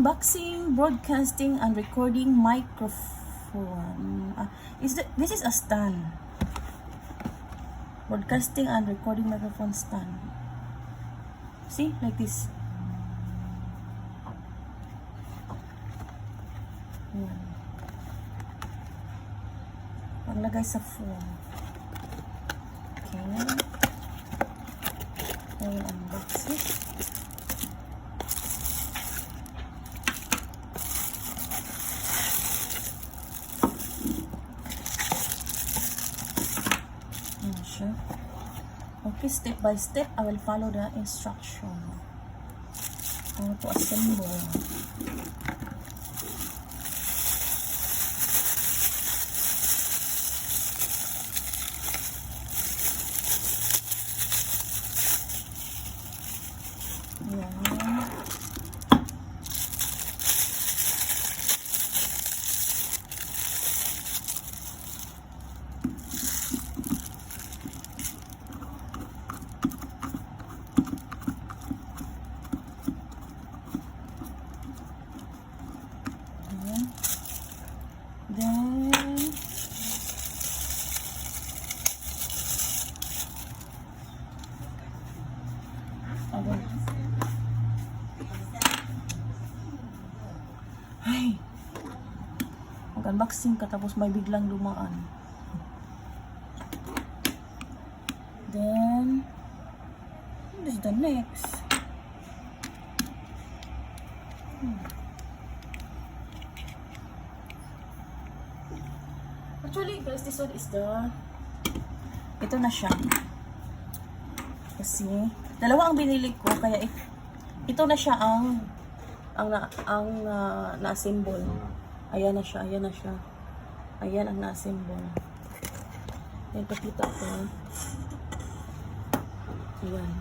unboxing, broadcasting, and recording microphone. This is a stand. Broadcasting and recording microphone stand. See, like this. Yan. Paglagay sa phone. Okay. Ayan, unbox it. Okay, step by step, I will follow the instruction. How to assemble. Yan. Then ay, mag-unboxing ka tapos may biglang lumaan. Then this is the next. Actually, guys, this one is ito na siya. Kasi, dalawa ang binili ko, kaya ito na siya ang na-assemble. Ayan na siya, ayan na siya. Ayan ang na-assemble. Ayan, pakita ko. Ayan.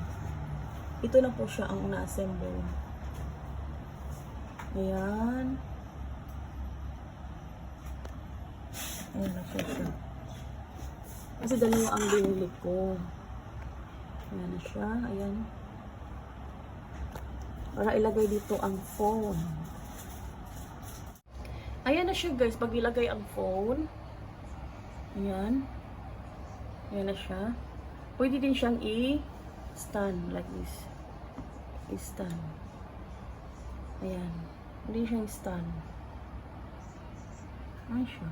Ito na po siya ang na-assemble. Ayan. Ayan na po siya. Kasi dalawa ang binili ko. Ayan na siya. Ayan. Para ilagay dito ang phone. Ayan na siya, guys. Pag ilagay ang phone. Ayan. Ayan na siya. Pwede din siyang i-stand like this. I-stand. Ayan. Pwede siyang stand. Ayan siya.